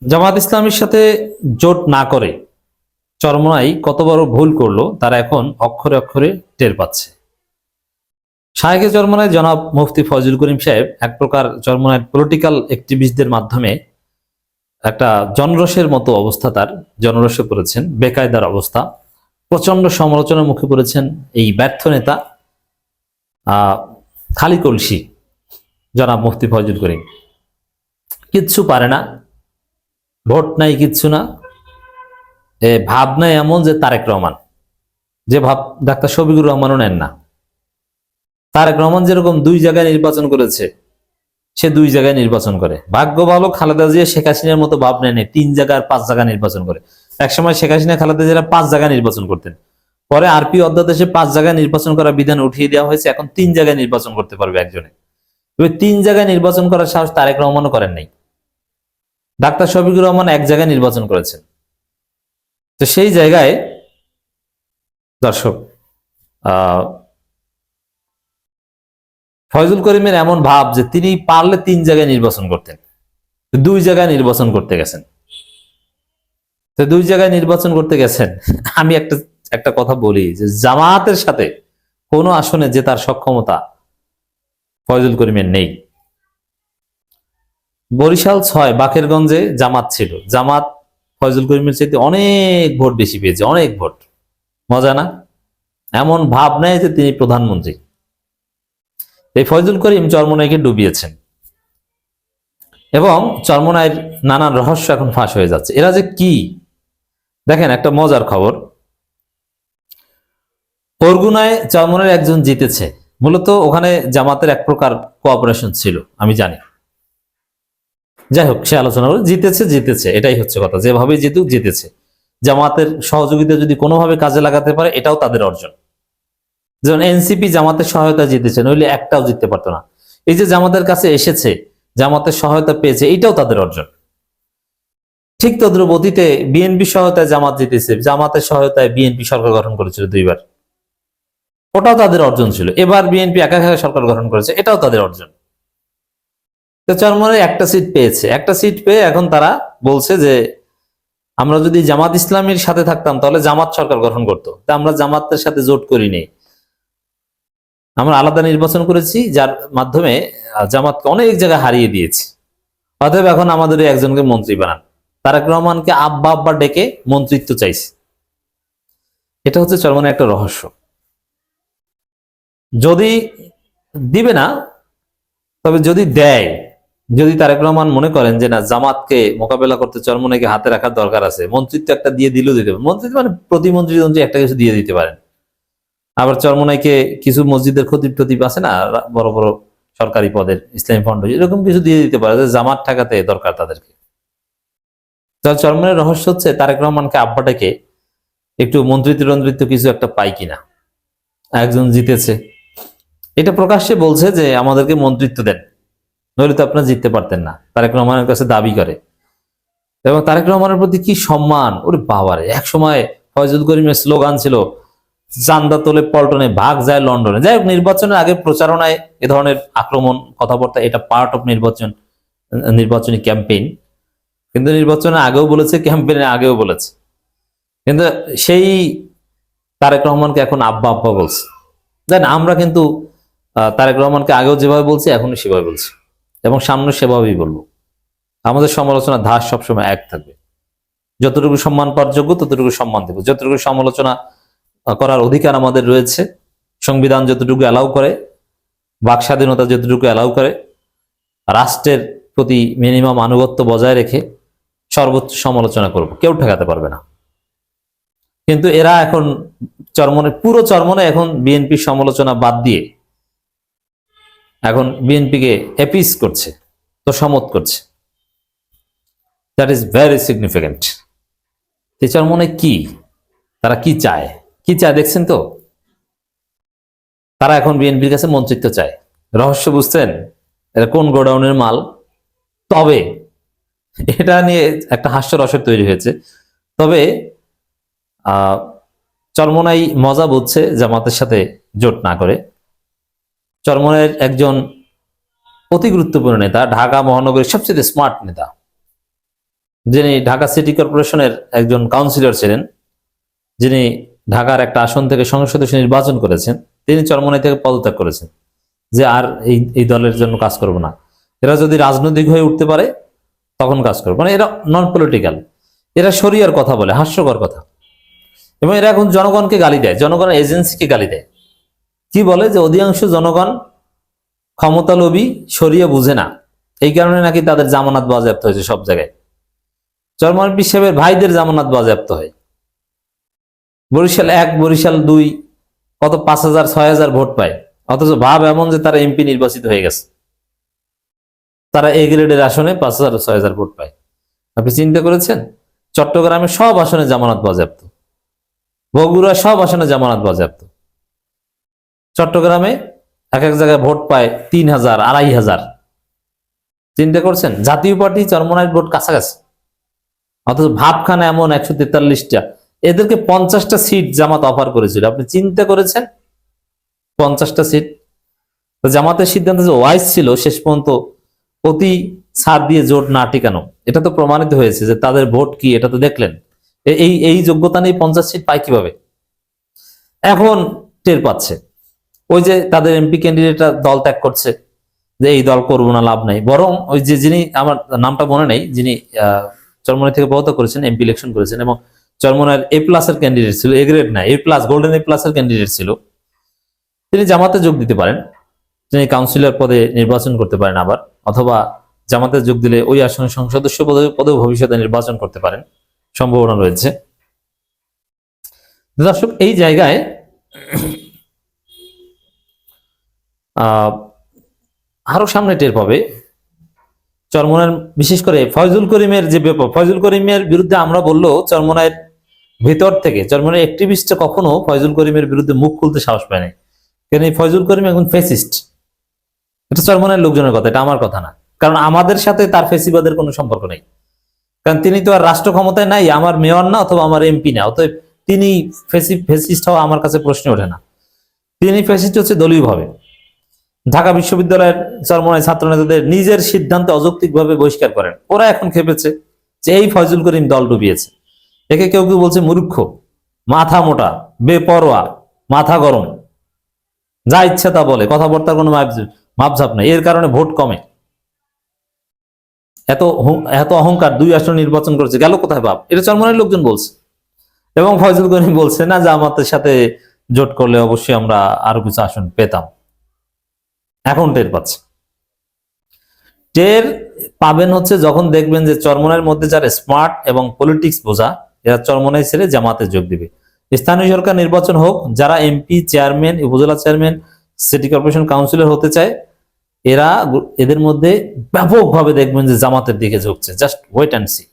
জামাত ইসলামের সাথে জোট না করে চরমোনাই কত বড় ভুল করলো তারা এখন অক্ষরে অক্ষরে টের পাচ্ছে। শায়েখে চরমোনাই জনাব মুফতি ফয়জুল করিম সাহেব এক প্রকার চরমোনাইয়ের পলিটিক্যাল অ্যাক্টিভিস্টদের মাধ্যমে একটা জনরসের মতো অবস্থা, তার জনরসে পড়েছেন, বেকায়দার অবস্থা, প্রচন্ড সমালোচনার মুখে পড়েছেন এই ব্যর্থ নেতা খালি কলসি জনাব মুফতি ফয়জুল করিম। কিচ্ছু পারে না, ভোট নাই, কিচ্ছু না, ভাব নাই এমন যে তারেক রহমান, যে ভাব ডাক্তার শফিকুর রহমানও নেন না। তারেক রহমান যেরকম 2 জায়গায় নির্বাচন করেছে, সে 2 জায়গায় নির্বাচন করে। ভাগ্য ভালো খালেদা জিয়া শেখ হাসিনার মতো ভাব নেয় 3 জায়গায় 5 জায়গায় নির্বাচন করে। একসময় শেখ হাসিনা খালেদা জিয়া 5 জায়গায় নির্বাচন করতেন, পরে আরপি অধ্যাদেশে 5 জায়গায় নির্বাচন করার বিধান উঠিয়ে দেওয়া হয়েছে, এখন 3 জায়গায় নির্বাচন করতে পারবে একজনে। তবে 3 জায়গায় নির্বাচন করার সাহস তারেক রহমানও করেন নাই। ডাক্তার শফিকুর রহমান 1 জায়গায় নির্বাচন করেছেন। তো সেই জায়গায় দর্শক, ফয়জুল করিমের এমন ভাব যে তিনি পারলে 3 জায়গায় নির্বাচন করতেন, 2 জায়গায় নির্বাচন করতে গেছেন। তো 2 জায়গায় নির্বাচন করতে গেছেন। আমি একটা কথা বলি যে জামায়াতের সাথে কোনো আসনে জেতার সক্ষমতা ফয়জুল করিমের নেই। বরিশাল 6 বাকেরগঞ্জে জামাত ছিল, জামাত ফয়জুল করিমের চাইতে অনেক ভোট বেশি পেয়েছে, অনেক ভোট। মজা না? এমন ভাব নেয় যে তিনি প্রধানমন্ত্রী। এই ফয়জুল করিম চরমোনাইকে ডুবিয়েছেন এবং চরমোনাইয়ের নানান রহস্য এখন ফাঁস হয়ে যাচ্ছে। এরা যে কি দেখেন, একটা মজার খবর, বরগুনায় চরমোনাইয়ের একজন জিতেছে। মূলত ওখানে জামাতের এক প্রকার কোঅপারেশন ছিল, আমি জানি। যাই হোক, সে আলোচনা করে জিতেছে, এটাই হচ্ছে কথা। যেভাবে জিতুক, জিতেছে। জামাতের সহযোগিতা যদি কোনোভাবে কাজে লাগাতে পারে, এটাও তাদের অর্জন। যেমন এনসিপি জামাতের সহায়তা জিতেছে, নইলে একটাও জিততে পারতো না। এই যে জামাতের কাছে এসেছে, জামাতের সহায়তা পেয়েছে, এটাও তাদের অর্জন। ঠিক তদ্রুপ অতীতে বিএনপি সহায়তায় জামাত জিতেছে, জামাতের সহায়তায় বিএনপি সরকার গঠন করেছিল 2 বার, ওটাও তাদের অর্জন ছিল। এবার বিএনপি একা একা সরকার গঠন করেছে, এটাও তাদের অর্জন। তো চরমোনাই একটা সিট পেয়েছে, একটা সিট পেয়ে এখন তারা বলছে যে আমরা যদি জামাত ইসলামীর সাথে থাকতাম তাহলে জামাত সরকার গঠন করতো, তা আমরা জামাতের সাথে জোট করিনি, আমরা আলাদা নির্বাচন করেছি, যার মাধ্যমে জামাতকে অনেক জায়গায় হারিয়ে দিয়েছি। অতএব এখন আমাদের একজনকে মন্ত্রী বানান। তারেক রহমানকে আব্বা আব্বা ডেকে মন্ত্রিত্ব চাইছে। এটা হচ্ছে চরমোনাই একটা রহস্য। যদি দিবে না, তবে যদি দেয়, যদি তারেক রহমান মনে করেন যে না, জামাতকে মোকাবেলা করতে চরমোনাইকে হাতে রাখার দরকার আছে, মন্ত্রিত্ব একটা দিয়ে দিলেও দিতে পারেন। মন্ত্রিত্ব মানে প্রতিমন্ত্রী একটা কিছু দিয়ে দিতে পারেন। আবার চরমোনাইকে কিছু মসজিদের খতিব টতিব আছে না, বড় বড় সরকারি পদের, ইসলামী ফান্ড, এরকম কিছু দিয়ে দিতে পারে, জামাত ঠেকাতে দরকার তাদেরকে। চরমোনাইয়ের রহস্য হচ্ছে তারেক রহমানকে আব্বাটাকে একটু মন্ত্রিত্ব কিছু একটা পাই কিনা। একজন জিতেছে, এটা প্রকাশ্যে বলছে যে আমাদেরকে মন্ত্রিত্ব দেন, নইলে তো আপনারা জিততে পারতেন না, তারেক রহমানের কাছে দাবি করে। এবং তারেক রহমানের প্রতি কি সম্মান! ওরে বাবারে! এক সময় ফয়জুল করিমের স্লোগান ছিল চান্দা তোলে পল্টনে, ভাগ যায় লন্ডনে। যাই হোক, নির্বাচনের আগে প্রচারণায় এ ধরনের আক্রমণ কথাবার্তা, এটা পার্ট অফ নির্বাচনী ক্যাম্পেইন। কিন্তু নির্বাচনের আগেও বলেছে, ক্যাম্পেইনের আগেও বলেছে। কিন্তু সেই তারেক রহমানকে এখন আব্বা আব্বা বলছে। দেন আমরা কিন্তু তারেক রহমানকে আগেও যেভাবে বলছি, এখনো সেভাবে বলছি এবং সামনে সেভাবেই বলবো। আমাদের সমালোচনার ধার সবসময় এক থাকবে। যতটুকু সম্মান পাওয়ার যোগ্য ততটুকু সম্মান দেব, যতটুকু সমালোচনা করার অধিকার আমাদের রয়েছে, সংবিধান যতটুকু অ্যালাউ করে, বাক স্বাধীনতা যতটুকু অ্যালাউ করে, রাষ্ট্রের প্রতি মিনিমাম আনুগত্য বজায় রেখে সর্বোচ্চ সমালোচনা করব, কেউ ঠেকাতে পারবে না। কিন্তু এরা এখন পুরো চরমোনাই এখন বিএনপির সমালোচনা বাদ দিয়ে এখন বিএনপিকে এপিস করছে, তোষামত করছে। That is very significant. Charmonai কি, তারা কি চায় দেখছেন তো? তারা এখন বিএনপির কাছে মন্ত্রিত্ব চায়। রহস্য বুঝছেন? এটা কোন গোডাউনের মাল? তবে এটা নিয়ে একটা হাস্যরসের তৈরি হয়েছে। তবে চরমোনাই মজা বুঝছে জামাতের সাথে জোট না করে। চরমোনাইয়ের একজন অতি গুরুত্বপূর্ণ নেতা, ঢাকা মহানগরীর সবচেয়ে স্মার্ট নেতা, যিনি ঢাকা সিটি কর্পোরেশনের একজন কাউন্সিলর ছিলেন, যিনি ঢাকার একটা আসন থেকে সংসদ সদস্য নির্বাচন করেছেন, তিনি চরমোনাই থেকে পদত্যাগ করেছেন যে আর এই দলের জন্য কাজ করব না, এরা যদি রাজনৈতিক হয়ে উঠতে পারে তখন কাজ করবো। মানে এরা নন পলিটিক্যাল, এরা শরিয়ার কথা বলে, হাস্যকর কথা। এবং এরা এখন জনগণকে গালি দেয়, জনগণের এজেন্সিকে গালি দেয়। কি বলে যে অধিকাংশ জনগণ ক্ষমতালোভী, শরিয়া বুঝে না, এই কারণে নাকি তাদের জামানত বাজেয়াপ্ত হয়েছে সব জায়গায়। চরমোনাই পীর সাহেবের ভাইদের জামানত বাজেয়াপ্ত হয়। বরিশাল 1, বরিশাল 2 কত 5,000 6,000 ভোট পায়, অথচ ভাব এমন যে তারা এমপি নির্বাচিত হয়ে গেছে। তারা এ গ্রেডের আসনে 5,000 6,000 ভোট পায়। আপনি চিন্তা করেছেন? চট্টগ্রামে সব আসনে জামানত বাজেয়াপ্ত, বগুড়া সব আসনে জামানত বাজেয়াপ্ত। চট্টগ্রামে এক এক জায়গায় ভোট পায় 3,000 2,500। চিন্তা করছেন? জাতীয় পার্টি চরমোনাইয়ের ভোট কাছাকাছি, অথচ ভাবখানা এমন 143টা, এদেরকে 50টা সিট জামাত অফার করেছিল। আপনি চিন্তা করেছেন? 50টা সিট। জামাতের সিদ্ধান্ত যে ওয়াইজ ছিল, শেষ পর্যন্ত অতি ছাড় দিয়ে জোট না টিকানো, এটা তো প্রমাণিত হয়েছে যে তাদের ভোট কি, এটা তো দেখলেন। এই যোগ্যতা নেই 50 সিট পায় কিভাবে? এখন টের পাচ্ছে, ওই যে তাদের এমপি ক্যান্ডিডেটরা দল ত্যাগ করছে, যে এই দল করবো না, লাভ নাই। বরং ওই যে যিনি, আমার নামটা মনে নেই, যিনি চরমোনাই থেকে পদত্যাগ করেছেন, এমপি ইলেকশন করেছেন এবং চরমোনাইয়ের A+ এর ক্যান্ডিডেট ছিল, এ গ্রেড না, A+, গোল্ডেন A+ এর ক্যান্ডিডেট ছিল, তিনি জামাতে যোগ দিতে পারেন, তিনি কাউন্সিলর পদে নির্বাচন করতে পারেন আবার, অথবা জামাতে যোগ দিলে ওই আসনে সংসদ সদস্য পদে ভবিষ্যতে নির্বাচন করতে পারেন, সম্ভাবনা রয়েছে। দর্শক, এই জায়গায় আরো সামনে টের পাবে চরমোনাইয়ের, বিশেষ করে ফয়জুল করিমের যে ব্যাপার। ফয়জুল করিমের বিরুদ্ধে আমরা বললেও চরমোনাইয়ের ভেতর থেকে চরমোনাই অ্যাক্টিভিস্টরা কখনো ফয়জুল করিমের বিরুদ্ধে মুখ খুলতে সাহস পায় নাই, কারণ এই ফয়জুল করিম এখন ফেসিস্ট। এটা চরমোনাইয়ের লোকজনের কথা, এটা আমার কথা না। কারণ আমাদের সাথে তার ফেসিবাদের কোনো সম্পর্ক নেই, কারণ তিনি তো আর রাষ্ট্র ক্ষমতায় নাই, আমার মেয়র না অথবা আমার এমপি না, অতএব তিনি ফেসিস্ট হওয়া আমার কাছে প্রশ্ন ওঠে না। তিনি ফেসিস্ট হচ্ছে দলীয়ভাবে। ঢাকা বিশ্ববিদ্যালয়ের চরমোনাই ছাত্র নেতাদের নিজের সিদ্ধান্তে অযৌক্তিকভাবে বহিষ্কার করেন। ওরা এখন খেপেছে যে এই ফয়জুল করিম দল ডুবিয়েছে। একে কেউ কেউ বলছে মূর্খ, মাথা মোটা, বেপরোয়া, মাথা গরম, যা ইচ্ছা তা বলে, কথাবার্তার কোনো মাপঝাপ নেই, এর কারণে ভোট কমে। এত অহংকার, 2 আসন নির্বাচন করেছে, গেল কোথায় বাপ? এটা চরমোনাইয়ের লোকজন বলছে। এবং ফয়জুল করিম বলছে না, জামাতের সাথে জোট করলে অবশ্যই আমরা আরো কিছু আসন পেতাম। এখন টের পাচ্ছে। টের পাবেন হচ্ছে যখন দেখবেন যে চরমোনাইয়ের মধ্যে যারা স্মার্ট এবং পলিটিক্স বোঝা, এরা চরমোনাই ছেড়ে জামাতে যোগ দিবে। স্থানীয় সরকার নির্বাচন হোক, যারা MP, chairman, upazila chairman, city corporation councillor হতে চায়, এদের মধ্যে ব্যাপকভাবে দেখবেন যে জামাতের দিকে ঝুঁকছে। Just wait and C.